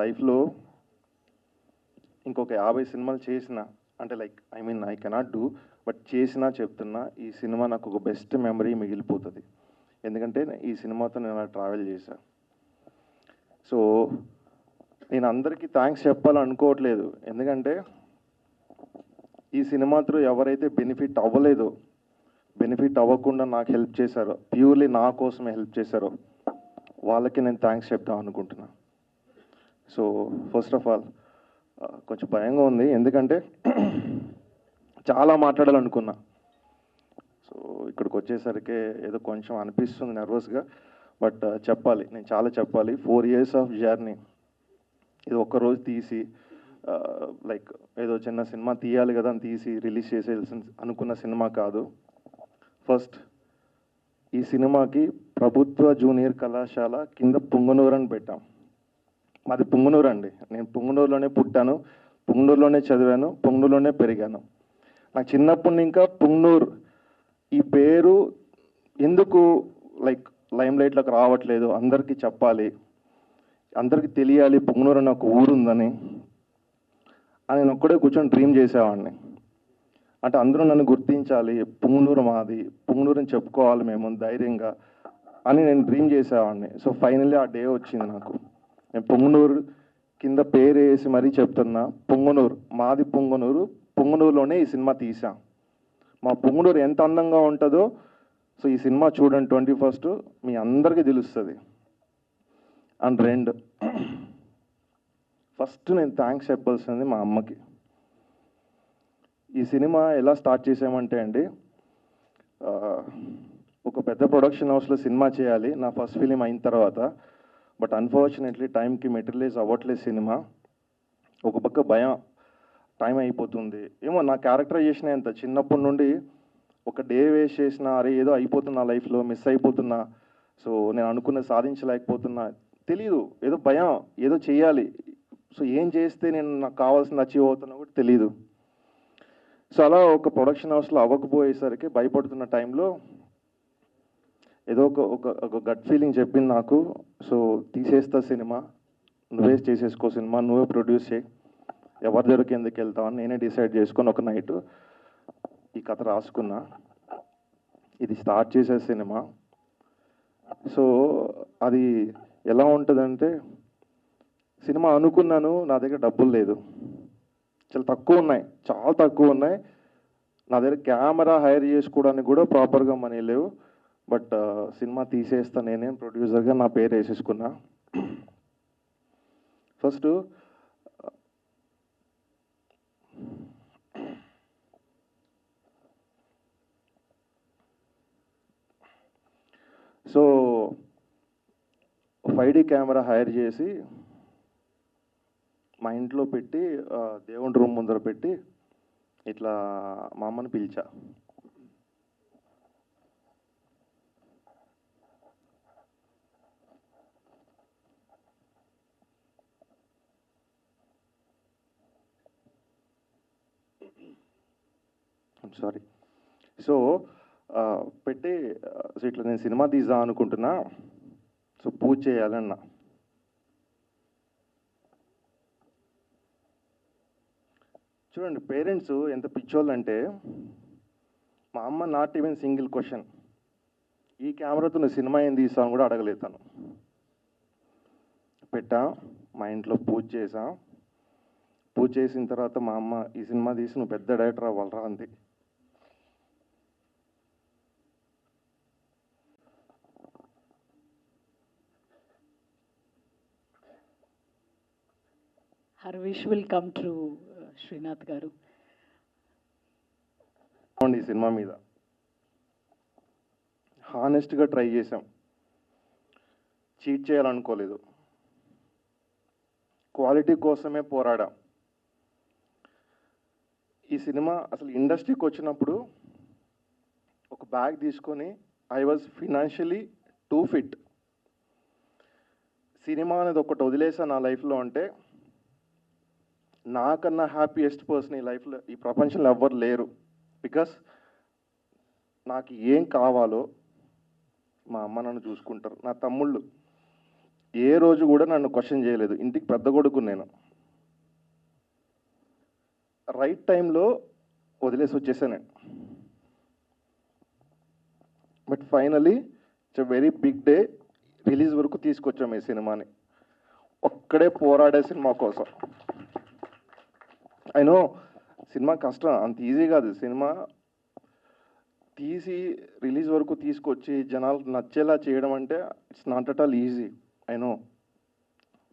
లైఫ్లో ఇంకొక 50 సినిమాలు చేసిన, అంటే like I cannot do, but చేసినా చెప్తున్నా, ఈ సినిమా నాకు ఒక బెస్ట్ మెమరీ మిగిలిపోతుంది. ఎందుకంటే ఈ సినిమాతో నేను అలా ట్రావెల్ చేశాను. సో నేను అందరికీ థ్యాంక్స్ చెప్పాలనుకోవట్లేదు, ఎందుకంటే ఈ సినిమా త్రూ ఎవరైతే బెనిఫిట్ అవ్వలేదో, బెనిఫిట్ అవ్వకుండా నాకు హెల్ప్ చేశారో, ప్యూర్లీ నా కోసమే హెల్ప్ చేశారో, వాళ్ళకి నేను థ్యాంక్స్ చెప్దాం అనుకుంటున్నా. సో ఫస్ట్ ఆఫ్ ఆల్ కొంచెం భయంగా ఉంది, ఎందుకంటే చాలా మాట్లాడాలనుకున్నా. సో ఇక్కడికి వచ్చేసరికి ఏదో కొంచెం అనిపిస్తుంది నర్వస్గా, బట్ చెప్పాలి, నేను చాలా చెప్పాలి. 4 years ఆఫ్ జర్నీ, ఇది ఒక్కరోజు తీసి లైక్ ఏదో చిన్న సినిమా తీయాలి కదా అని తీసి రిలీజ్ చేసేయాల్సిన అనుకున్న సినిమా కాదు. ఫస్ట్ ఈ సినిమాకి ప్రభుత్వ జూనియర్ కళాశాల కింద పుంగనూరు అని పెట్టాం. మాది పుంగనూరు అండి, నేను పుంగనూరులోనే పుట్టాను, పుంగనూరులోనే చదివాను, పుంగనూరులోనే పెరిగాను. నాకు చిన్నప్పటి ఇంకా పుంగనూరు ఈ పేరు ఎందుకు లైక్ లైమ్ లైట్లోకి రావట్లేదు, అందరికీ చెప్పాలి, అందరికీ తెలియాలి పుంగనూరు అని ఒక ఊరు ఉందని అని నేను ఒక్కడే కూర్చొని డ్రీమ్ చేసేవాడిని. అంటే అందరూ నన్ను గుర్తించాలి, పుంగనూరు మాది, పుంగనూరుని చెప్పుకోవాలి మేము ధైర్యంగా అని నేను డ్రీమ్ చేసేవాడిని. సో ఫైనల్లీ ఆ డే వచ్చింది నాకు. నేను పుంగనూరు కింద పేరు వేసి మరీ చెప్తున్నా, పుంగనూరు మాది, పుంగనూరు, పుంగనూరులోనే ఈ సినిమా తీసాం. మా పుంగనూరు ఎంత అందంగా ఉంటుందో సో ఈ సినిమా చూడండి 21st మీ అందరికీ తెలుస్తుంది. అండ్ రెండు, ఫస్ట్ నేను థ్యాంక్స్ చెప్పాల్సింది మా అమ్మకి. ఈ సినిమా ఎలా స్టార్ట్ చేసామంటే అండి, ఒక పెద్ద ప్రొడక్షన్ హౌస్లో సినిమా చేయాలి నా ఫస్ట్ ఫిలిం అయిన తర్వాత, బట్ అన్ఫార్చునేట్లీ టైంకి మెటీరియలైజ్ అవ్వట్లేదు సినిమా. ఒక పక్క భయం, టైం అయిపోతుంది ఏమో, నా క్యారెక్టరైజేషన్ ఎంత చిన్నప్పటి నుండి ఒక డే వేస్ట్ చేసిన, అరే ఏదో అయిపోతున్నా లైఫ్లో, మిస్ అయిపోతున్నా, సో నేను అనుకున్నది సాధించలేకపోతున్నా, తెలీదు, ఏదో భయం, ఏదో చేయాలి, సో ఏం చేస్తే నేను నాకు కావాల్సింది అచీవ్ అవుతున్నా కూడా తెలీదు. సో అలా ఒక ప్రొడక్షన్ హౌస్లో అవ్వకపోయేసరికి భయపడుతున్న టైంలో ఏదో ఒక గట్ ఫీలింగ్ చెప్పింది నాకు, సో తీసేస్తా సినిమా, నువ్వే చేసేసుకో సినిమా, నువ్వే ప్రొడ్యూస్ చేయి, ఎవరి దగ్గరికి ఎందుకు వెళ్తావని నేనే డిసైడ్ చేసుకొని ఒక నైట్ ఈ కథ రాసుకున్నా, ఇది స్టార్ట్ చేసే సినిమా. సో అది ఎలా ఉంటుందంటే, సినిమా అనుకున్నాను, నా దగ్గర డబ్బులు లేదు, చాలా తక్కువ ఉన్నాయి, చాలా తక్కువ ఉన్నాయి, నా దగ్గర కెమెరా హైర్ చేసుకోవడానికి కూడా ప్రాపర్గా మనీ లేవు, బట్ సినిమా తీసేస్తా నేనే ప్రొడ్యూసర్గా నా పేరు వేసేసుకున్నా. First so 5D camera hire చేసి మా ఇంట్లో పెట్టి దేవుడి రూమ్ ముందర పెట్టి ఇట్లా మా అమ్మని పిలిచా. సారీ. సో పెట్టి సో ఇట్లా నేను సినిమా తీద్దాం అనుకుంటున్నా, సో పూజ చేయాలన్నా. చూడండి పేరెంట్స్ ఎంత పిచ్చోళ్ళు అంటే, మా అమ్మ నాట్ ఈవెన్ సింగిల్ క్వశ్చన్, ఈ కెమెరాతో నువ్వు సినిమా ఏం తీస్తాను కూడా అడగలేదు తను. పెట్టా, మా ఇంట్లో పూజ చేసాం, పూజ చేసిన తర్వాత మా అమ్మ ఈ సినిమా తీసి నువ్వు పెద్ద డైరెక్టర్ అవ్వాలరా అంది. Her wish will come true, Srinath garu. ఈ సినిమా మీద హానెస్ట్గా ట్రై చేసాం, చీట్ చేయాలనుకోలేదు, క్వాలిటీ కోసమే పోరాడాం. ఈ సినిమా అసలు ఇండస్ట్రీకి వచ్చినప్పుడు ఒక బ్యాగ్ తీసుకొని I was financially two fit. Cinema అనేది ఒకటి వదిలేసా నా లైఫ్లో అంటే, నాకన్నా హ్యాపీయెస్ట్ పర్సన్ ఈ లైఫ్లో ఈ ప్రపంచంలో ఎవ్వరు లేరు. బికాస్ నాకు ఏం కావాలో మా అమ్మ నన్ను చూసుకుంటారు, నా తమ్ముళ్ళు ఏ రోజు కూడా నన్ను క్వశ్చన్ చేయలేదు. ఇంటికి పెద్ద కొడుకు నేను. రైట్ టైంలో వదిలేసి వచ్చేసాను. But finally it's a very big day. Release వరకు తీసుకొచ్చాము ఈ సినిమాని. ఒక్కడే పోరాడే సినిమా కోసం. అయినో సినిమా కష్టం, అంత ఈజీ కాదు. సినిమా తీసి రిలీజ్ వరకు తీసుకొచ్చి జనాలకు నచ్చేలా చేయడం అంటే it's not at all easy. I know.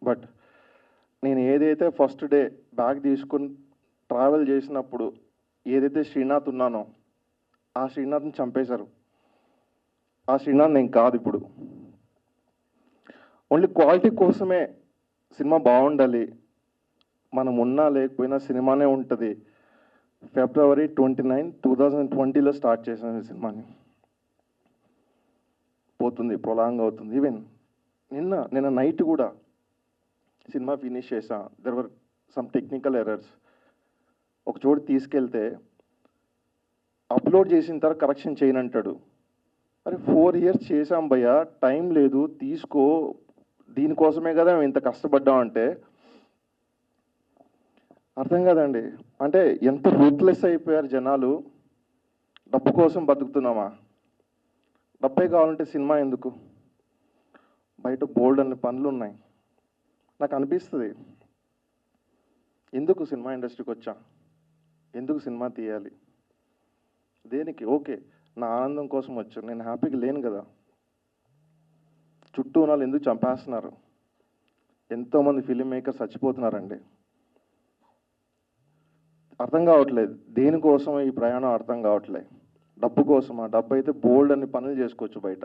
But నేను ఏదైతే ఫస్ట్ డే బ్యాగ్ తీసుకుని ట్రావెల్ చేసినప్పుడు ఏదైతే శ్రీనాథ్ ఉన్నానో ఆ శ్రీనాథ్ని చంపేశారు. ఆ శ్రీనాథ్ నేను కాదు ఇప్పుడు. ఓన్లీ క్వాలిటీ కోసమే సినిమా బాగుండాలి, మనం ఉన్నా లేకపోయినా సినిమానే ఉంటుంది. February 29, 2020లో స్టార్ట్ చేశాను ఈ సినిమాని. పోతుంది, ప్రొలాంగ్ అవుతుంది. ఈవెన్ నిన్న నైట్ కూడా సినిమా ఫినిష్ చేసా. There were some technical errors. ఒక చోటు తీసుకెళ్తే అప్లోడ్ చేసిన తర్వాత కరెక్షన్ చేయనంటాడు. అరే 4 years చేసాం భయ్యా, టైం లేదు, తీసుకో, దీనికోసమే కదా మేము ఇంత కష్టపడ్డామంటే అర్థం కాదండి. అంటే ఎంత రూత్లెస్ అయిపోయారు జనాలు. డబ్బు కోసం బతుకుతున్నామా? డబ్బే కావాలంటే సినిమా ఎందుకు? బయట బోల్డ్ అన్ని పనులు ఉన్నాయి. నాకు అనిపిస్తుంది, ఎందుకు సినిమా ఇండస్ట్రీకి వచ్చా, ఎందుకు సినిమా తీయాలి, దేనికి? ఓకే, నా ఆనందం కోసం వచ్చాను, నేను హ్యాపీగా లేను కదా. చుట్టూ ఉన్న వాళ్ళు ఎందుకు చంపేస్తున్నారు? ఎంతోమంది ఫిలిం మేకర్స్ చచ్చిపోతున్నారండి. అర్థం కావట్లేదు దేనికోసం ఈ ప్రయాణం, అర్థం కావట్లేదు. డబ్బు కోసమా? డబ్బు అయితే బోల్డ్ అన్ని పనులు చేసుకోవచ్చు బయట.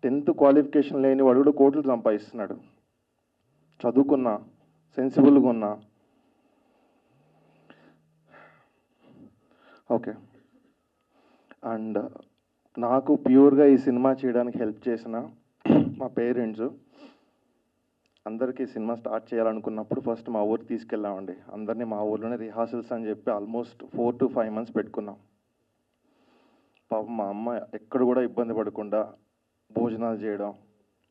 10th క్వాలిఫికేషన్ లేని వాడు కూడా కోట్లు సంపాదిస్తున్నాడు. చదువుకున్నా, సెన్సిబుల్గా ఉన్నా. ఓకే. అండ్ నాకు ప్యూర్గా ఈ సినిమా చేయడానికి హెల్ప్ చేసిన మా పేరెంట్స్. అందరికీ సినిమా స్టార్ట్ చేయాలనుకున్నప్పుడు ఫస్ట్ మా ఊరికి తీసుకెళ్ళామండి. అందరినీ మా ఊర్లోనే రిహార్సల్స్ అని చెప్పి ఆల్మోస్ట్ 4 to 5 months పెట్టుకున్నాం. పాపం మా అమ్మ ఎక్కడ కూడా ఇబ్బంది పడకుండా భోజనాలు చేయడం,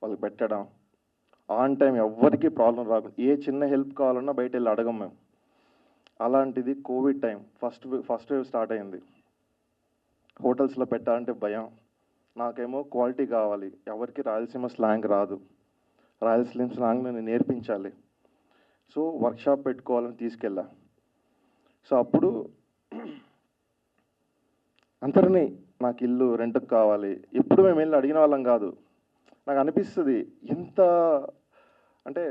వాళ్ళకి పెట్టడం, ఆన్ టైం ఎవ్వరికీ ప్రాబ్లం రాకుండా, ఏ చిన్న హెల్ప్ కావాలన్నా బయట వెళ్ళి అడగం మేము. అలాంటిది Covid time first wave start అయింది. హోటల్స్లో పెట్టాలంటే భయం. నాకేమో క్వాలిటీ కావాలి, ఎవరికి రాయలసీమ స్లాంగ్ రాదు, రాయలసీమ స్లాంగ్ నేను నేర్పించాలి. సో వర్క్షాప్ పెట్టుకోవాలని తీసుకెళ్ళా. సో అప్పుడు అందరినీ నాకు ఇల్లు రెంట్కి కావాలి, ఎప్పుడు మేము వెళ్ళి అడిగిన వాళ్ళం కాదు. నాకు అనిపిస్తుంది ఎంత అంటే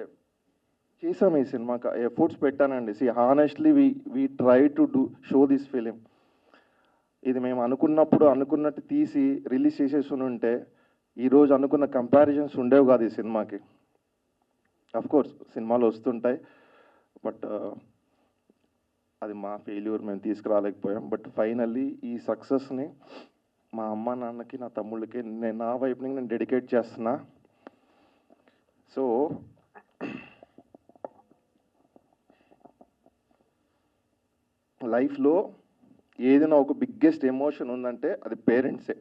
చేసాం ఈ సినిమాకి, ఎఫర్ట్స్ పెట్టానండి. See honestly we try to show this film. ఇది మేము అనుకున్నట్టు తీసి రిలీజ్ చేసేసి ఉంటే ఈరోజు అనుకున్న కంపారిజన్స్ ఉండేవి కాదు ఈ సినిమాకి. కోర్స్ సినిమాలు వస్తుంటాయి, బట్ అది మా ఫెయిల్యూర్, మేము తీసుకురాలేకపోయాం. బట్ ఫైనల్లీ ఈ సక్సెస్ని మా అమ్మ నాన్నకి, నా తమ్ముళ్ళకి, నా వైపు నుంచి నేను డెడికేట్ చేస్తున్నా. సో లైఫ్లో ఏదైనా ఒక బిగ్గెస్ట్ ఎమోషన్ ఉందంటే అది పేరెంట్సే.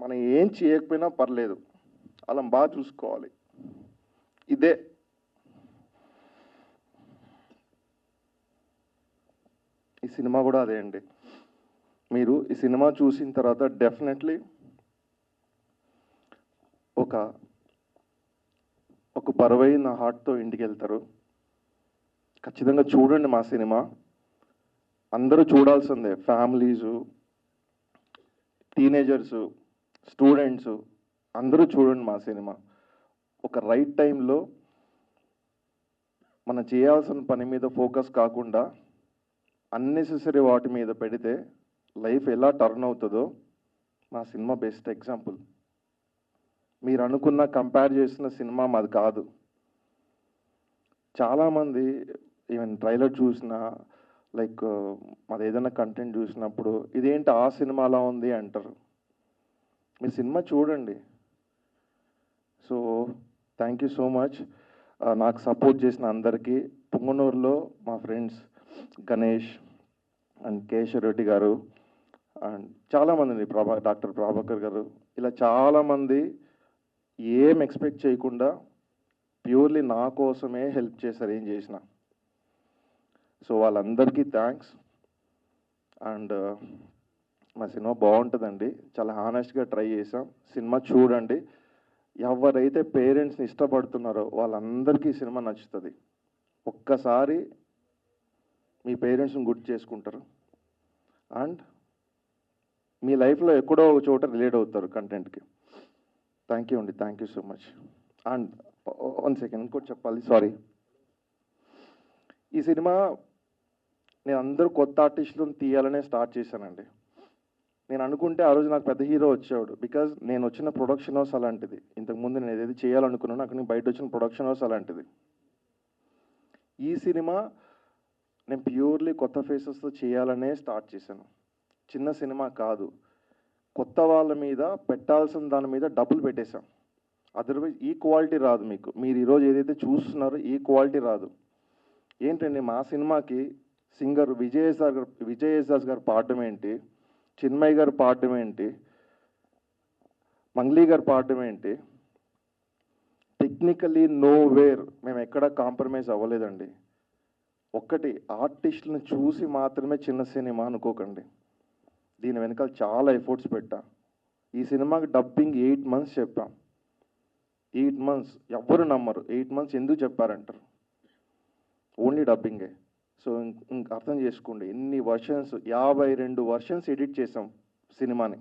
మనం ఏం చేయకపోయినా పర్లేదు, అలా బాగా చూసుకోవాలి. ఇదే ఈ సినిమా కూడా అదే అండి. మీరు ఈ సినిమా చూసిన తర్వాత డెఫినెట్లీ ఒక బరువైన హార్ట్తో ఇంటికి వెళ్తారు. ఖచ్చితంగా చూడండి మా సినిమా, అందరూ చూడాల్సిందే. ఫ్యామిలీసు, టీనేజర్సు, స్టూడెంట్స్ అందరూ చూడండి మా సినిమా. ఒక రైట్ టైంలో మనం చేయాల్సిన పని మీద ఫోకస్ కాకుండా అన్నెసెసరీ వాటి మీద పెడితే లైఫ్ ఎలా టర్న్ అవుతుందో మా సినిమా బెస్ట్ ఎగ్జాంపుల్. మీరు అనుకున్న కంపేర్ చేసిన సినిమా మాది కాదు. చాలామంది ఈవెన్ ట్రైలర్ చూసినా, లైక్ మాది ఏదైనా కంటెంట్ చూసినప్పుడు ఇదేంటి ఆ సినిమాలా ఉంది అంటారు. మీరు సినిమా చూడండి. So thank you so much నాకు సపోర్ట్ చేసిన అందరికీ. పుంగనూరులో మా ఫ్రెండ్స్ గణేష్ అండ్ కేశవ్ రెడ్డి గారు అండ్ చాలామంది, డాక్టర్ ప్రభాకర్ గారు, ఇలా చాలామంది ఏం ఎక్స్పెక్ట్ చేయకుండా ప్యూర్లీ నా కోసమే హెల్ప్ చేశారు ఏం చేసిన. సో వాళ్ళందరికీ థ్యాంక్స్. అండ్ మా సినిమా బాగుంటుందండి, చాలా హానెస్ట్గా ట్రై చేసాం. సినిమా చూడండి, ఎవరైతే పేరెంట్స్ని ఇష్టపడుతున్నారో వాళ్ళందరికీ ఈ సినిమా నచ్చుతుంది. ఒక్కసారి మీ పేరెంట్స్ని గుర్తు చేసుకుంటారు అండ్ మీ లైఫ్లో ఎక్కడో ఒక చోట రిలేట్ అవుతారు కంటెంట్కి. థ్యాంక్ యూ అండి, thank you so much. And 1 second ఇంకోటి చెప్పాలి, సారీ. ఈ సినిమా నేను అందరూ కొత్త ఆర్టిస్టులను తీయాలనే స్టార్ట్ చేశానండి. నేను అనుకుంటే ఆ రోజు నాకు పెద్ద హీరో వచ్చాడు, బికాజ్ నేను వచ్చిన ప్రొడక్షన్ హౌస్ అలాంటిది. ఇంతకుముందు నేను ఏదైతే చేయాలనుకున్నానో అక్కడి నుంచి బయట వచ్చిన ప్రొడక్షన్ హౌస్ అలాంటిది. ఈ సినిమా నేను ప్యూర్లీ కొత్త ఫేసెస్తో చేయాలనే స్టార్ట్ చేశాను. చిన్న సినిమా కాదు, కొత్త వాళ్ళ మీద పెట్టాల్సిన దాని మీద డబ్బులు పెట్టేశాం. అదర్వైజ్ ఈ క్వాలిటీ రాదు మీకు. మీరు ఈరోజు ఏదైతే చూస్తున్నారో ఈ క్వాలిటీ రాదు. ఏంటండి, మా సినిమాకి సింగర్ విజయ్ గారు పాడడం ఏంటి, చిన్మయ్ గారు పాడడం ఏంటి, మంగ్లీ గారు పాడడం ఏంటి, టెక్నికలీ నో వేర్ మేము ఎక్కడా కాంప్రమైజ్ అవ్వలేదండి. ఒక్కటి, ఆర్టిస్టులను చూసి మాత్రమే చిన్న సినిమా అనుకోకండి. దీని వెనకాల చాలా ఎఫర్ట్స్ పెట్టా. ఈ సినిమాకి డబ్బింగ్ 8 months చెప్పాం. 8 months ఎవ్వరు నమ్మరు. 8 months ఎందుకు చెప్పారంటారు, ఓన్లీ డబ్బింగే. సో ఇంక అర్థం చేసుకోండి ఎన్ని వర్షన్స్, 52 వర్షన్స్ ఎడిట్ చేసాం సినిమాని.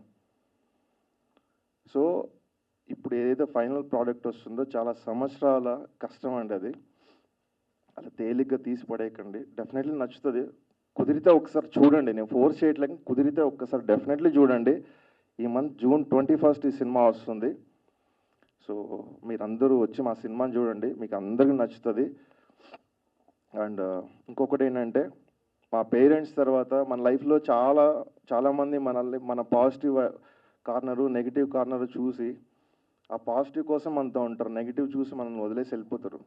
సో ఇప్పుడు ఏదైతే ఫైనల్ ప్రోడక్ట్ వస్తుందో చాలా సంవత్సరాల కష్టం అండి అది. అలా తేలిగ్గా తీసి పడేయకండి, డెఫినెట్లీ నచ్చుతుంది. కుదిరితే ఒకసారి చూడండి, నేను ఫోర్స్ చేయట్లేక, కుదిరితే ఒక్కసారి డెఫినెట్లీ చూడండి. ఈ మంత్ June 21st ఈ సినిమా వస్తుంది. సో మీరందరూ వచ్చి మా సినిమాని చూడండి, మీకు అందరికీ నచ్చుతుంది. అండ్ ఇంకొకటి ఏంటంటే, మా పేరెంట్స్ తర్వాత మన లైఫ్లో చాలామంది మన పాజిటివ్ కార్నరు నెగిటివ్ కార్నరు చూసి ఆ పాజిటివ్ కోసం మనతో ఉంటారు, నెగిటివ్ చూసి మనల్ని వదిలేసి వెళ్ళిపోతారు.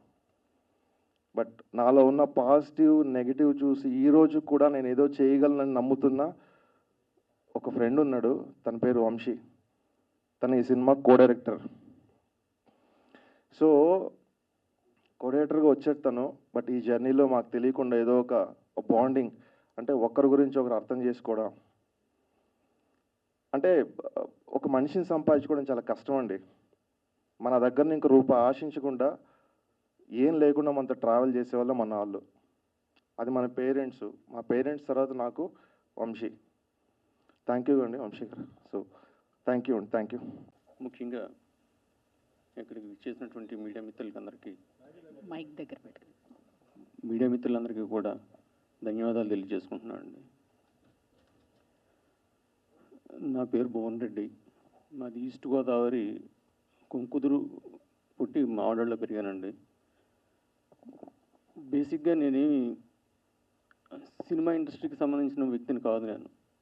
బట్ నాలో ఉన్న పాజిటివ్ నెగిటివ్ చూసి ఈరోజు కూడా నేను ఏదో చేయగలనని నమ్ముతున్న ఒక ఫ్రెండ్ ఉన్నాడు, తన పేరు వంశీ. తను ఈ సినిమా కో-డైరెక్టర్. సో కో-డైరెక్టర్గా వచ్చాడు తను. బట్ ఈ జర్నీలో మాకు తెలియకుండా ఏదో ఒక బాండింగ్, అంటే ఒకరి గురించి ఒకరు అర్థం చేసుకోవడం. అంటే ఒక మనిషిని సంపాదించుకోవడం చాలా కష్టం అండి. మన దగ్గర ఇంక రూపాయి ఆశించకుండా ఏం లేకుండా మనతో ట్రావెల్ చేసేవాళ్ళు మన వాళ్ళు. అది మన పేరెంట్స్. మా పేరెంట్స్ తర్వాత నాకు వంశీ. థ్యాంక్ యూ అండి వంశీ గారు. సో థ్యాంక్ యూ అండి, థ్యాంక్ యూ. ముఖ్యంగా ఇక్కడికి చేసినటువంటి మీడియా మిత్రులందరికీ, మైక్ దగ్గర పెట్టు. మీడియా మిత్రులందరికీ కూడా ధన్యవాదాలు తెలియజేసుకుంటున్నానండి. నా పేరు భువన్ రెడ్డి. మాది ఈస్ట్ గోదావరి కుంకుదురు పుట్టి మావాడలో పెరిగానండి. బేసిక్గా నేనేమి సినిమా ఇండస్ట్రీకి సంబంధించిన వ్యక్తిని కాదు.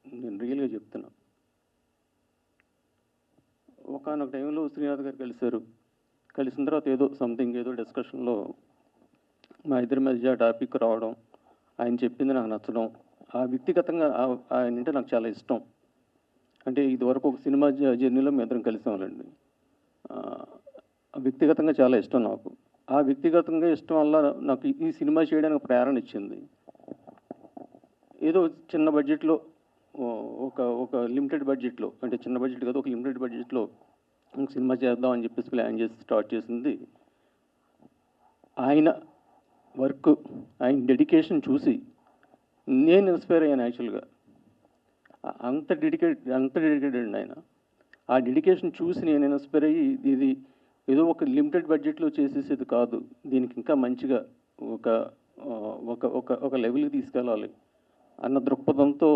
నేను రియల్గా చెప్తున్నా. ఒకనొక టైంలో శ్రీనాథ్ గారు కలిసిన తర్వాత ఏదో డిస్కషన్లో మా ఇద్దరి మధ్య టాపిక్ రావడం, ఆయన చెప్పింది నాకు నచ్చడం, ఆ వ్యక్తిగతంగా ఆయన అంటే నాకు చాలా ఇష్టం. అంటే ఇదివరకు ఒక సినిమా జర్నీలో మేము ఇద్దరం కలిసామండి. వ్యక్తిగతంగా చాలా ఇష్టం నాకు. ఆ వ్యక్తిగతంగా ఇష్టం వల్ల నాకు ఈ సినిమా చేయడానికి ప్రేరణ ఇచ్చింది. ఏదో చిన్న బడ్జెట్లో, ఒక లిమిటెడ్ బడ్జెట్లో, అంటే చిన్న బడ్జెట్ కాదు, ఒక లిమిటెడ్ బడ్జెట్లో సినిమా చేద్దాం అని చెప్పేసి ప్లాన్ చేసి స్టార్ట్ చేసింది. ఆయన వర్క్, ఆయన డెడికేషన్ చూసి నేను ఇన్స్పైర్ అయ్యాను. యాక్చువల్గా అంత డెడికేటెడ్ అండి ఆయన. ఆ డెడికేషన్ చూసి నేను ఇన్స్పైర్ అయ్యి, ఇది ఏదో ఒక లిమిటెడ్ బడ్జెట్లో చేసేసేది కాదు, దీనికి ఇంకా మంచిగా ఒక లెవెల్కి తీసుకెళ్ళాలి అన్న దృక్పథంతో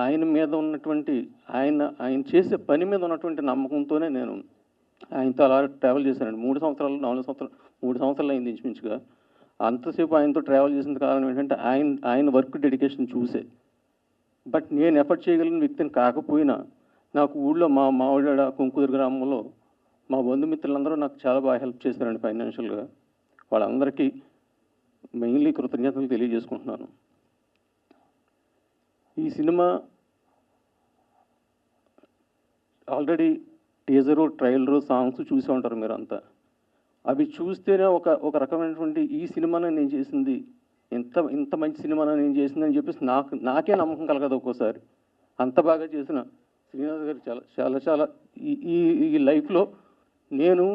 ఆయన మీద ఉన్నటువంటి ఆయన చేసే పని మీద ఉన్నటువంటి నమ్మకంతోనే నేను ఆయనతో అలా ట్రావెల్ చేశానండి. 3 సంవత్సరాలు అయింది ఇంచుమించుగా. అంతసేపు ఆయనతో ట్రావెల్ చేసిన కారణం ఏంటంటే ఆయన వర్క్ డెడికేషన్ చూసే. బట్ నేను ఎఫర్ట్ చేయగలిగిన వ్యక్తిని కాకపోయినా, నాకు ఊళ్ళో మా మావిడ కుంకుదురు గ్రామంలో మా బంధుమిత్రులందరూ నాకు చాలా బాగా హెల్ప్ చేశారండి ఫైనాన్షియల్గా. వాళ్ళందరికీ మెయిన్లీ కృతజ్ఞతలు తెలియజేసుకుంటున్నాను. ఈ cinema already teaser, trailer, songs చూసే ఉంటారు మీరు అంతా. అవి చూస్తేనే ఒక రకమైనటువంటి ఈ సినిమానే నేను చేసింది, ఇంత మంచి సినిమానే నేను చేసింది అని చెప్పేసి నాకే నమ్మకం కలగదు ఒక్కోసారి. అంత బాగా చేసిన శ్రీనాథ్ గారు చాలా చాలా చాలా ఈ లైఫ్లో నేను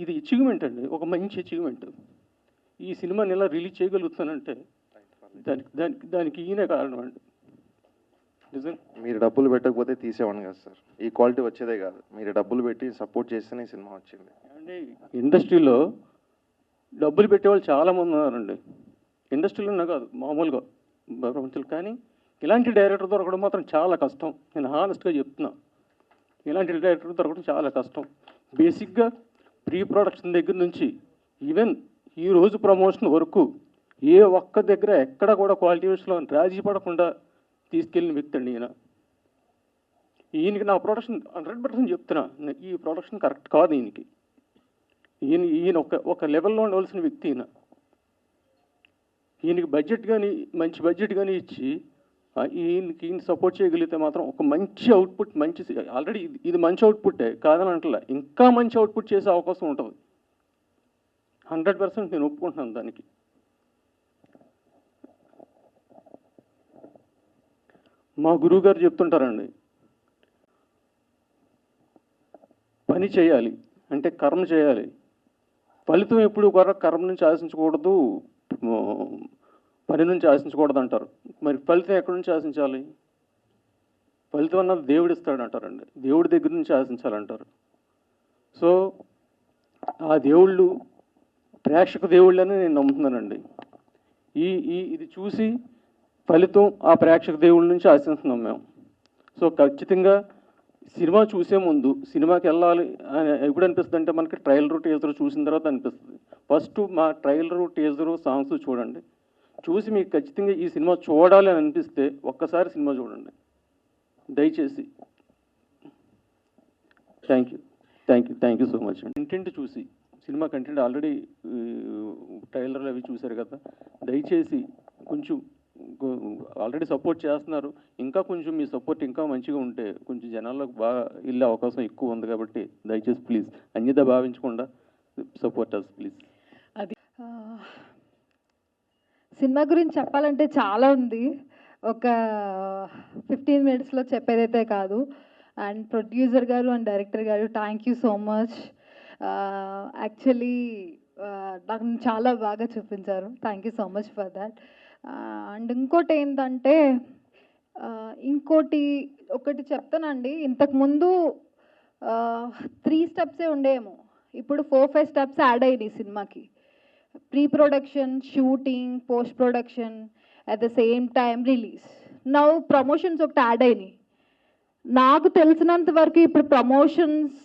ఇది అచీవ్మెంట్ అండి, ఒక మంచి అచీవ్మెంట్. ఈ సినిమాని ఎలా రిలీజ్ చేయగలుగుతానంటే దానికి ఈయనే కారణం అండి. నిజం. మీరు డబ్బులు పెట్టకపోతే తీసేవాడిని కదా సార్, ఈ క్వాలిటీ వచ్చేదే కాదు. మీరు డబ్బులు పెట్టి సపోర్ట్ చేస్తేనే ఈ సినిమా వచ్చింది. అంటే ఇండస్ట్రీలో డబ్బులు పెట్టేవాళ్ళు చాలామంది ఉన్నారండి, ఇండస్ట్రీలోనే కాదు మామూలుగా ప్రపంచంలో. కానీ ఇలాంటి డైరెక్టర్ దొరకడం మాత్రం చాలా కష్టం. నేను హానెస్ట్గా చెప్తున్నా, ఇలాంటి డైరెక్టర్ దొరకడం చాలా కష్టం. బేసిక్గా ప్రీ ప్రొడక్షన్ దగ్గర నుంచి ఈవెన్ ఈరోజు ప్రమోషన్ వరకు ఏ ఒక్క దగ్గర ఎక్కడ కూడా క్వాలిటీ విషయంలో రాజీ పడకుండా తీసుకెళ్ళిన వ్యక్తి అండి ఈయన. ఈయనకి నా ప్రొడక్షన్ 100% చెప్తున్నా, ఈ ప్రొడక్షన్ కరెక్ట్ కాదు ఈయనకి. ఈయన ఒక లెవెల్లో ఉండవలసిన వ్యక్తి ఈయన. ఈయనకి బడ్జెట్ కానీ మంచి బడ్జెట్ కానీ ఇచ్చి ఈయన సపోర్ట్ చేయగలిగితే మాత్రం ఒక మంచి అవుట్పుట్, ఆల్రెడీ ఇది మంచి అవుట్పుట్టే కాదని అంటలే, ఇంకా మంచి అవుట్పుట్ చేసే అవకాశం ఉంటుంది. 100% నేను ఒప్పుకుంటున్నాను దానికి. మా గురువు గారు చెప్తుంటారండి, పని చేయాలి అంటే కర్మ చేయాలి, ఫలితం ఎప్పుడు కూడా కర్మ నుంచి ఆశించకూడదు, పని నుంచి ఆశించకూడదు అంటారు. మరి ఫలితం ఎక్కడి నుంచి ఆశించాలి? ఫలితం అన్నది దేవుడు ఇస్తాడు అంటారండి, దేవుడి దగ్గర నుంచి ఆశించాలంటారు. సో ఆ దేవుళ్ళు ప్రేక్షక దేవుళ్ళని నేను నమ్ముతున్నానండి. ఇది చూసి ఫలితం ఆ ప్రేక్షక దేవుళ్ళ నుంచి ఆశిస్తున్నాం మేము. సో ఖచ్చితంగా సినిమా చూసే ముందు సినిమాకి వెళ్ళాలి అని ఎప్పుడు అనిపిస్తుంది అంటే మనకి ట్రైలరు, టీజరు చూసిన తర్వాత అనిపిస్తుంది. ఫస్ట్ మా ట్రైలరు, టీజరు, సాంగ్స్ చూడండి. చూసి మీకు ఖచ్చితంగా ఈ సినిమా చూడాలి అని అనిపిస్తే ఒక్కసారి సినిమా చూడండి దయచేసి. థ్యాంక్ యూ సో మచ్ అండి. కంటెంట్ చూసి, సినిమా కంటెంట్ ఆల్రెడీ ట్రైలర్లు అవి చూశారు కదా, దయచేసి కొంచెం ఆల్రెడీ సపోర్ట్ చేస్తున్నారు, ఇంకా కొంచెం మీ సపోర్ట్ ఇంకా మంచిగా ఉంటే కొంచెం జనాల్లోకి బాగా వెళ్ళే అవకాశం ఎక్కువ ఉంది. కాబట్టి దయచేసి ప్లీజ్ అన్యదా భావించకుండా సపోర్ట్ అస్ ప్లీజ్. అది సినిమా గురించి చెప్పాలంటే చాలా ఉంది, ఒక 15 minutesలో చెప్పేదైతే కాదు. అండ్ ప్రొడ్యూసర్ గారు అండ్ డైరెక్టర్ గారు thank you so much. Actually నాకు చాలా బాగా చూపించారు, thank you so much for that. And ఇంకోటి ఏంటంటే ఒకటి చెప్తానండి, ఇంతకుముందు 3 steps ఉండేమో, ఇప్పుడు 4-5 steps యాడ్ అయినాయి సినిమాకి. Pre production, shooting, post production, at the same time release. Now promotions ఒకటి యాడ్ అయినాయి. నాకు తెలిసినంత వరకు ఇప్పుడు ప్రమోషన్స్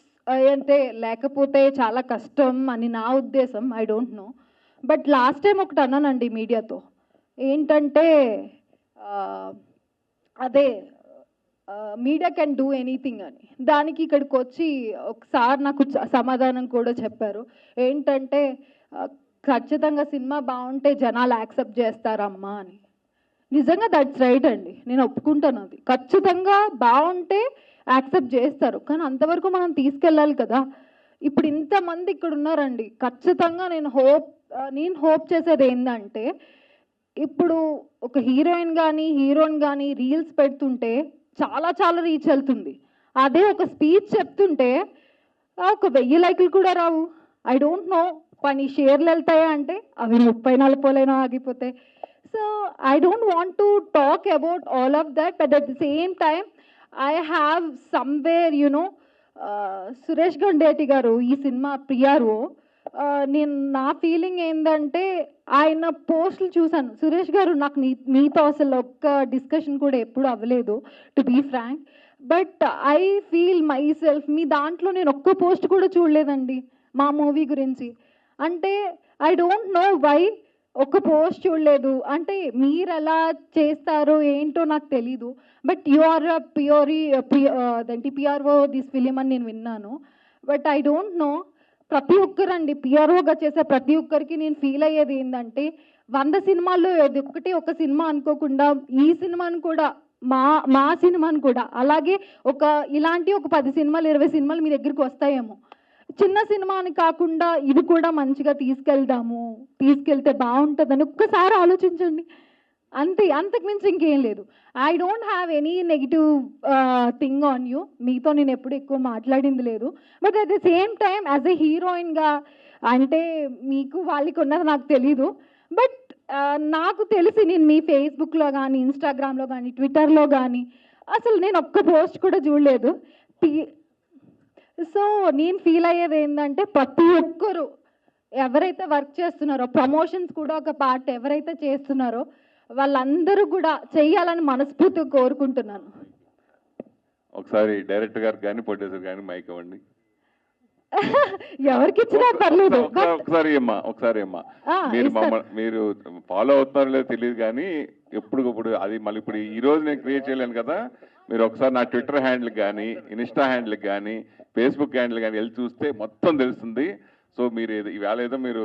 అంటే లేకపోతే చాలా కష్టం అని నా ఉద్దేశం, I don't no. But last time ఒకటి అన్నానండి మీడియాతో, ఏంటంటే అదే మీడియా కెన్ డూ ఎనీథింగ్ అని. దానికి ఇక్కడికి వచ్చి ఒకసారి నాకు సమాధానం కూడా చెప్పారు, ఏంటంటే ఖచ్చితంగా సినిమా బాగుంటే జనాలు యాక్సెప్ట్ చేస్తారమ్మా అని. నిజంగా దట్స్ రైట్ అండి, నేను ఒప్పుకుంటాను. అది ఖచ్చితంగా బాగుంటే యాక్సెప్ట్ చేస్తారు, కానీ అంతవరకు మనం తీసుకెళ్ళాలి కదా. ఇప్పుడు ఇంతమంది ఇక్కడ ఉన్నారండి, ఖచ్చితంగా నేను హోప్ చేసేది ఏంటంటే, ఇప్పుడు ఒక హీరోయిన్ కానీ హీరోయిన్ కానీ రీల్స్ పెడుతుంటే చాలా చాలా రీచ్ వెళ్తుంది. అదే ఒక స్పీచ్ చెప్తుంటే ఒక 1000 లైకులు కూడా రావు. ఐ డోంట్ నో పని షేర్లు వెళ్తాయా అంటే అవి 30-40 ఆగిపోతాయి. So I don't want to talk about all of that, but at the same time I have somewhere Suresh Gandeti గారు ఈ సినిమా పిఆర్ఓ. నా ఫీలింగ్ ఏంటంటే, ఆయన పోస్టులు చూశాను. సురేష్ గారు, నాకు మీతో అసలు ఒక్క డిస్కషన్ కూడా ఎప్పుడు అవ్వలేదు to be frank, but I feel myself మీ దాంట్లో నేను ఒక్క పోస్ట్ కూడా చూడలేదండి మా మూవీ గురించి. అంటే ఐ డోంట్ నో వై ఒక్క పోస్ట్ చూడలేదు. అంటే మీరు ఎలా చేస్తారో ఏంటో నాకు తెలీదు, but you are PRO this film అని నేను విన్నాను. బట్ ఐ డోంట్ నో, ప్రతి ఒక్కరండి పిఆర్ఓగా చేసే ప్రతి ఒక్కరికి నేను ఫీల్ అయ్యేది ఏంటంటే, 100 సినిమాల్లో ఒక సినిమా అనుకోకుండా ఈ సినిమాను కూడా మా మా సినిమాని కూడా అలాగే ఇలాంటి ఒక 10 సినిమాలు 20 సినిమాలు మీ దగ్గరికి వస్తాయేమో. చిన్న సినిమా అని కాకుండా ఇది కూడా మంచిగా తీసుకెళ్తే బాగుంటుందని ఒక్కసారి ఆలోచించండి. అంతకు మించి ఇంకేం లేదు. I don't have any negative thing on you. మీతో నేను ఎప్పుడు ఎక్కువ మాట్లాడింది లేదు. But at the same time as a హీరోయిన్గా అంటే మీకు వాళ్ళకి ఉన్నది నాకు తెలీదు. బట్ నాకు తెలిసి నేను మీ ఫేస్బుక్లో కానీ ఇన్స్టాగ్రామ్లో కానీ ట్విట్టర్లో కానీ అసలు నేను ఒక్క పోస్ట్ కూడా చూడలేదు. సో నేను ఫీల్ అయ్యేది ఏంటంటే ప్రతి ఒక్కరు ఎవరైతే వర్క్ చేస్తున్నారో ప్రమోషన్స్ కూడా ఒక పార్ట్ ఎవరైతే చేస్తున్నారో వాళ్ళందరూ కూడా చెయ్యాలని మనస్ఫూర్తిగా కోరుకుంటున్నాను. ఒకసారి డైరెక్టర్ గారు కానీ ప్రొడ్యూసర్ కానీ మైక్ ఇవ్వండి. ఎవరికి ఇచ్చినా పర్లేదు. ఒకసారి అమ్మా మీరు ఫాలో అవుతున్నారో లేదో తెలియదు కానీ ఎప్పటికప్పుడు అది మళ్ళీ ఇప్పుడు ఈ రోజు నేను క్రియేట్ చేయలేను కదా. మీరు ఒకసారి నా ట్విట్టర్ హ్యాండిల్కి కానీ ఇన్స్టా హ్యాండిల్కి కానీ ఫేస్బుక్ హ్యాండిల్ కానీ వెళ్ళి చూస్తే మొత్తం తెలుస్తుంది. సో మీరు ఈవేళ ఏదో మీరు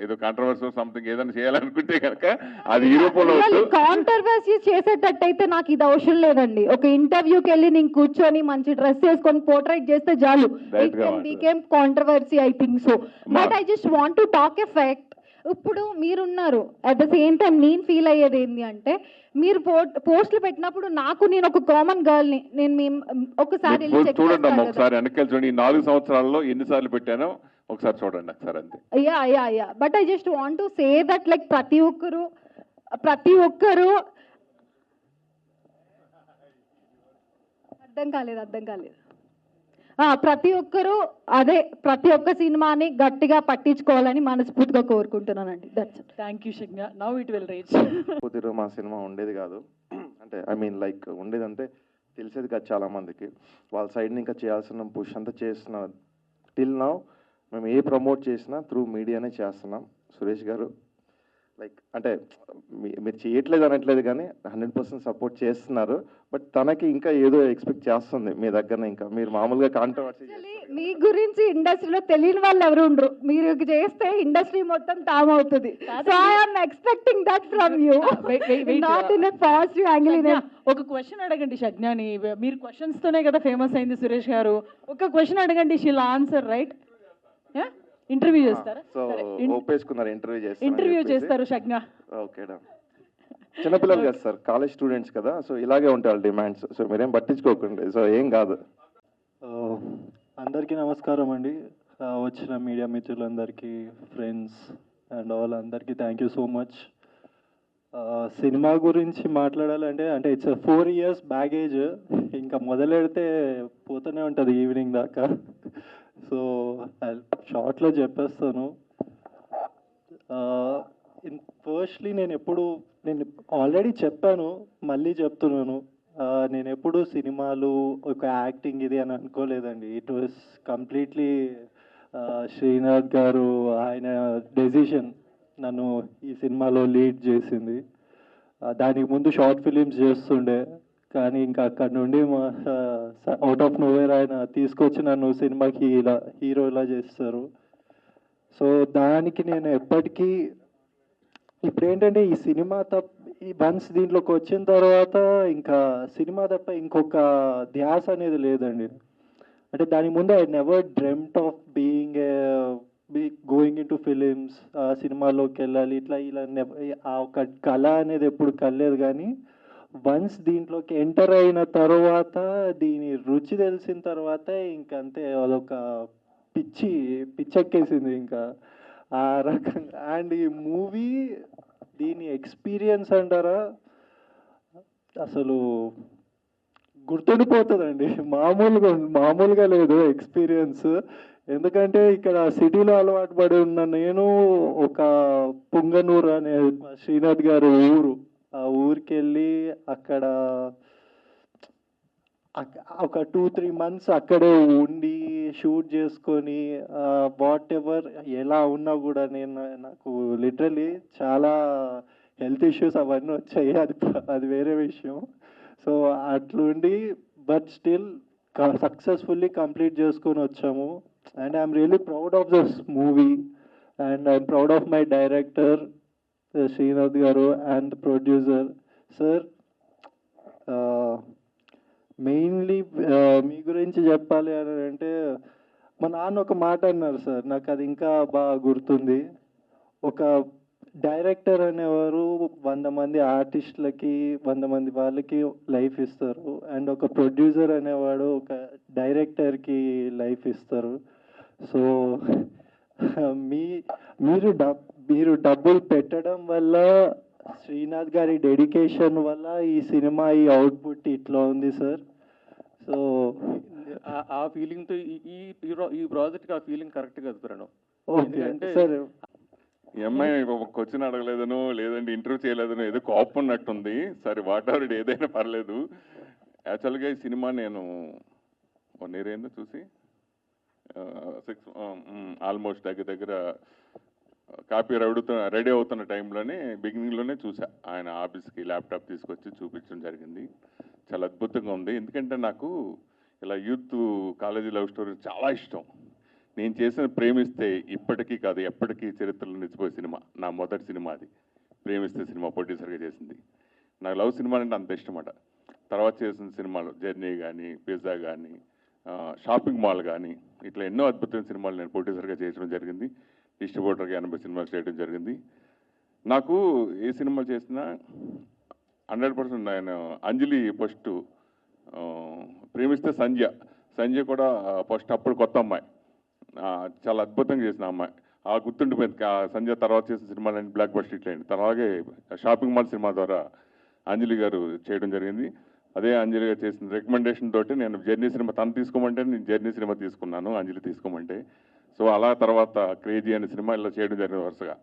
ఏదో కాంట్రవర్సీ సంథింగ్ ఏదైనా చేయాలనుకుంటే కనుక అది ఈ రూపంలో కాంట్రవర్సీ చేసేటట్టయితే నాకు ఇది అవసరం లేదండి. ఒక ఇంటర్వ్యూకి వెళ్ళి నేను కూర్చొని మంచి డ్రెస్ వేసుకొని పోర్ట్రైట్ చేస్తే చాలు. It can became controversy I think so. But I just want to talk a fact. ఇప్పుడు మీరున్నారు అట్ ద సేమ్ టైం నేను ఫీల్ అయ్యేది ఏంటి అంటే మీరు పోస్టులు పెట్టినప్పుడు నేను ఒక కామన్ గర్ల్ని నేను ఒకసారి చూడండి అమ్మా, ఒకసారి వెనకాల చూడండి. ఈ 4 సంవత్సరాల్లో ఎన్నిసార్లు పెట్టానో ఒకసారి చూడండి ఒకసారి అంతే. Yeah but I just want to say that like ప్రతి ఒక్కరు అర్థం కాలేదు. ప్రతి ఒక్కరు ప్రతి ఒక్క సినిమాని గట్టిగా పట్టించుకోవాలని మనస్ఫూర్తిగా కోరుకుంటున్నానండి. That's it. థ్యాంక్ యూ శిగ్న. Now it will reach. కొద్దిగా మా సినిమా ఉండేది కాదు అంటే ఐ మీన్ లైక్ ఉండేదంటే తెలిసేది కాదు చాలా మందికి. వాళ్ళ సైడ్ని ఇంకా చేయాల్సిన పుష్ అంతా చేస్తున్నా. టిల్ నౌ మేము ఏ ప్రమోట్ చేసినా త్రూ మీడియానే చేస్తున్నాం. సురేష్ గారు లైక్ అంటే మీరు చేయట్లేదు అనట్లేదు కానీ 100% సపోర్ట్ చేస్తున్నారు. బట్ తనకి ఇంకా ఏదో ఎక్స్పెక్ట్ చేస్తుంది మీ దగ్గర. ఇంకా మీరు మామూలుగా కాంట్రవర్సీ మీ గురించి ఇండస్ట్రీలో తెలియని వాళ్ళు ఎవరు ఉండరు. మీరు చేస్తే ఇండస్ట్రీ మొత్తం టామ్ అవుతుంది. So I am expecting that from you, not in a positive angle. ఒక క్వశ్చన్ అడగండి షజ్ఞాని. మీరు క్వశ్చన్స్ తోనే కదా ఫేమస్ అయింది సురేష్ గారు. ఒక క్వశ్చన్ అడగండి, షీల్ ఆన్సర్ రైట్. ఇంటర్వ్యూ చేస్తారా? సో ఒప్పేసుకున్నారు ఇంటర్వ్యూ చేస్తారు షజ్ఞ. ఓకే డా. చిన్నపిల్లలు కదా సార్, కాలేజ్ స్టూడెంట్స్ కదా, సో ఇలాగే ఉంటాయి వాళ్ళ డిమాండ్స్. సో మీరేం పట్టించుకోకండి, సో ఏం కాదు. అందరికీ నమస్కారం అండి. వచ్చిన మీడియా మిత్రులందరికీ, ఫ్రెండ్స్ అండ్ ఆల్ అందరికీ thank you so much. Cinema గురించి మాట్లాడాలంటే ఇట్స్ 4 years బ్యాగేజ్. ఇంకా మొదలెడితే పోతూనే ఉంటుంది ఈవినింగ్ దాకా. సో షార్ట్లో చెప్పేస్తాను. ఫస్ట్లీ నేను ఆల్రెడీ చెప్పాను, మళ్ళీ చెప్తున్నాను. నేను ఎప్పుడు సినిమాలు ఒక యాక్టింగ్ ఇది అని అనుకోలేదండి. ఇట్ వాస్ కంప్లీట్లీ శ్రీనాథ్ గారు ఆయన డెసిషన్ నన్ను ఈ సినిమాలో లీడ్ చేసింది. దానికి ముందు షార్ట్ ఫిలిమ్స్ చేస్తుండే, కానీ ఇంకా అక్కడ నుండి అవుట్ ఆఫ్ నోవేర్ ఆయన తీసుకొచ్చి నన్ను సినిమాకి హీరో ఇలా చేస్తారు. సో దానికి నేను ఎప్పటికీ ఇప్పుడు ఏంటంటే ఈ సినిమా వన్స్ దీంట్లోకి వచ్చిన తర్వాత ఇంకా సినిమా తప్ప ఇంకొక ధ్యాస అనేది లేదండి. అంటే దాని ముందు I never dreamt of going in to films, సినిమాలోకి వెళ్ళాలి ఇలా ఆ ఒక కళ అనేది ఎప్పుడు కలలేదు. కానీ వన్స్ దీంట్లోకి ఎంటర్ అయిన తర్వాత దీని రుచి తెలిసిన తర్వాత ఇంకంతే అదొక పిచ్చెక్కేసింది ఇంకా ఆ రకంగా. అండ్ ఈ మూవీ దీని ఎక్స్పీరియన్స్ అంటారా అసలు గుర్తుండిపోతుందండి. మామూలుగా లేదు ఎక్స్పీరియన్స్. ఎందుకంటే ఇక్కడ సిటీలో అలవాటు పడి ఉన్న నేను ఒక పుంగనూరు అనే శ్రీనాథ్ గారి ఊరు, ఆ ఊరికి వెళ్ళి అక్కడ ఒక 2-3 months అక్కడే ఉండి షూట్ చేసుకొని వాట్ ఎవర్ ఎలా ఉన్నా కూడా నాకు లిటరలీ చాలా హెల్త్ ఇష్యూస్ అవన్నీ వచ్చాయి, అది వేరే విషయం. సో అట్లుండి బట్ స్టిల్ సక్సెస్ఫుల్లీ కంప్లీట్ చేసుకొని వచ్చాము. And I'm really proud of this movie and I'm proud of my director Srinath garu and producer sir. Mainly మీ గురించి చెప్పాలి అని అంటే మా నాన్న ఒక మాట అన్నారు సార్, నాకు అది ఇంకా బాగా గుర్తుంది. ఒక డైరెక్టర్ అనేవారు 100 మంది ఆర్టిస్టులకి 100 మంది వాళ్ళకి లైఫ్ ఇస్తారు, అండ్ ఒక ప్రొడ్యూసర్ అనేవాడు ఒక డైరెక్టర్కి లైఫ్ ఇస్తారు. సో మీరు డబ్బులు పెట్టడం వల్ల, శ్రీనాథ్ గారి డెడికేషన్ వల్ల ఈ సినిమా ఈ అవుట్పుట్ ఇట్లా ఉంది సార్. సో ఆ ఫీలింగ్తో ఈ ప్రాజెక్ట్కి ఆ ఫీలింగ్ కరెక్ట్ కాదు ప్రణవ్. Okay sir. ఈ అమ్మాయి ఒక క్వశ్చన్ అడగలేదను, లేదంటే ఇంటర్వ్యూ చేయలేదను, ఏదో కోపం ఉన్నట్టుంది. సరే వాట్ ఎవర్ ఇట్ ఏదైనా పర్లేదు. యాక్చువల్గా ఈ సినిమా నేను 1 year అయిందో చూసి, 6 ఆల్మోస్ట్ దగ్గర కాపీ రెడీ అవుతున్న టైంలోనే బిగినింగ్లోనే చూసా. ఆయన ఆఫీస్కి ల్యాప్టాప్ తీసుకొచ్చి చూపించడం జరిగింది. చాలా అద్భుతంగా ఉంది. ఎందుకంటే నాకు ఇలా యూత్ కాలేజీ లవ్ స్టోరీ చాలా ఇష్టం. నేను చేసిన ప్రేమిస్తే ఇప్పటికీ కాదు ఎప్పటికీ చరిత్రలో నిలిచిపోయే సినిమా. నా మొదటి సినిమా అది. ప్రేమిస్తే సినిమా ప్రొడ్యూసర్గా చేసింది. నాకు లవ్ సినిమా అంటే అంత ఇష్టం అన్నమాట. తర్వాత చేసిన సినిమాలు జర్నీ కానీ, పిజ్జా కానీ, షాపింగ్ మాల్ కానీ, ఇట్లా ఎన్నో అద్భుతమైన సినిమాలు నేను ప్రొడ్యూసర్గా చేయడం జరిగింది. డిస్ట్రిబ్యూటర్గా 80 సినిమాలు చేయడం జరిగింది. నాకు ఏ సినిమా చేసినా 100% నేను అంజలి ఫస్ట్, ప్రేమిస్తే సంధ్య కూడా ఫస్ట్, అప్పుడు కొత్త అమ్మాయి, చాలా అద్భుతంగా చేసిన అమ్మాయి. ఆ గుర్తుండిపోయింది. సంధ్య తర్వాత చేసిన సినిమాలన్నీ బ్లాక్ బస్టర్ హిట్ అయింది. అలాగే షాపింగ్ మాల్ సినిమా ద్వారా అంజలి గారు చేయడం జరిగింది. అదే అంజలి గారు చేసిన రికమెండేషన్ తోటి నేను జర్నీ సినిమా, తను తీసుకోమంటే నేను జర్నీ సినిమా తీసుకున్నాను, అంజలి తీసుకోమంటే. సో అలా తర్వాత క్రేజీ అనే సినిమా ఇలా చేయడం జరిగింది వరుసగా.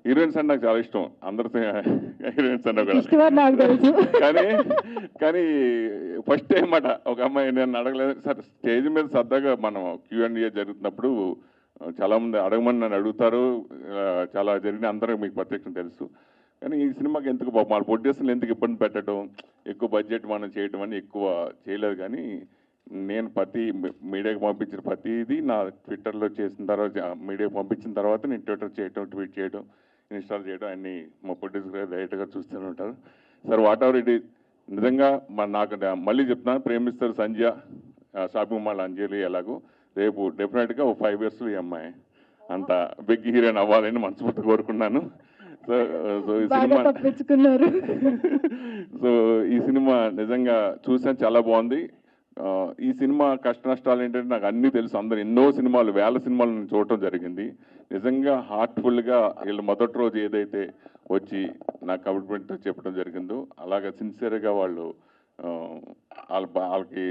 హీరోయిన్స్ అంటే నాకు చాలా ఇష్టం. అందరితో హీరోయిన్స్ అన్నా కూడా. కానీ ఫస్ట్ టైం అట ఒక అమ్మాయి, నేను అడగలేదు సార్. స్టేజ్ మీద సరదాగా మనం Q&A జరుగుతున్నప్పుడు చాలామంది అడగమని నన్ను అడుగుతారు, చాలా జరిగిన అందరూ మీకు ప్రత్యక్షం తెలుసు. కానీ ఈ సినిమాకి ఎందుకు మన ప్రొడ్యూసర్లు ఎందుకు ఇబ్బంది పెట్టడం, ఎక్కువ బడ్జెట్ మనం చేయడం అని ఎక్కువ చేయలేదు. కానీ నేను మీడియాకి పంపించిన ప్రతిదీ నా ట్విట్టర్లో చేసిన తర్వాత, మీడియాకి పంపించిన తర్వాత నేను ట్విట్టర్ చేయడం, ట్వీట్ చేయడం, ఇన్స్టాల్ చేయడం అన్నీ మా ప్రొడ్యూసర్ డైరెక్ట్గా చూస్తూనే ఉంటారు. Sir what ever it is, నిజంగా నాకు మళ్ళీ చెప్తున్నాను, ప్రేమిస్తారు సంధ్య, షాపింగ్ మాల్ అంజలి ఎలాగో, రేపు డెఫినెట్గా ఓ 5 years ఈ అమ్మాయి అంత బిగ్ హీరోయిన్ అవ్వాలని మనస్ఫూర్తి కోరుకున్నాను. సో ఈ సినిమా నిజంగా చూసాను, చాలా బాగుంది. ఈ సినిమా కష్ట నష్టాలు ఏంటంటే నాకు అన్నీ తెలుసు. అందరు ఎన్నో సినిమాలు, 1000 సినిమాలు నేను చూడటం జరిగింది. నిజంగా హార్ట్ఫుల్గా వీళ్ళు మొదటి రోజు ఏదైతే వచ్చి నా కమిట్మెంట్తో చెప్పడం జరిగిందో అలాగా సిన్సియర్గా వాళ్ళు వాళ్ళకి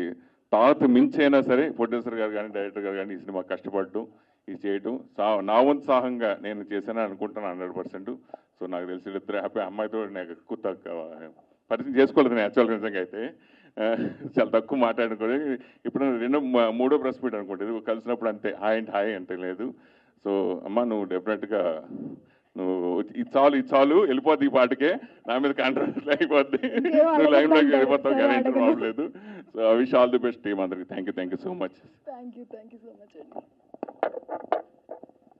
తాత మించైనా సరే ప్రొడ్యూసర్ గారు కానీ, డైరెక్టర్ గారు కానీ ఈ సినిమా కష్టపడటం, ఇది చేయటం నా వంతు నేను చేశానని అనుకుంటాను 100%. సో నాకు తెలిసి ఇద్దరు హ్యాపీ. అమ్మాయితో నాకు ఎక్కువ పరిచయం చేసుకోలేదు నేను యాక్చువల్గా. నిజంగా అయితే చాలా తక్కువ మాట్లాడుకోలేదు. ఇప్పుడు 3వ ప్రెస్ మీట్ అనుకుంటుంది, కలిసినప్పుడు అంతే హాయ్ అంటే లేదు. సో అమ్మ నువ్వు డెఫినెట్గా నువ్వు ఇది చాలు వెళ్ళిపోద్ది, ఈ పాటకే నా మీద కాంట్రాక్ట్ అయిపోద్ది, నువ్వు లైవ్లోకి వెళ్ళిపోతావు కానీ ప్రాబ్లం లేదు. So I wish all the best team అందరికి. Thank you so much. Thank you so much అండి.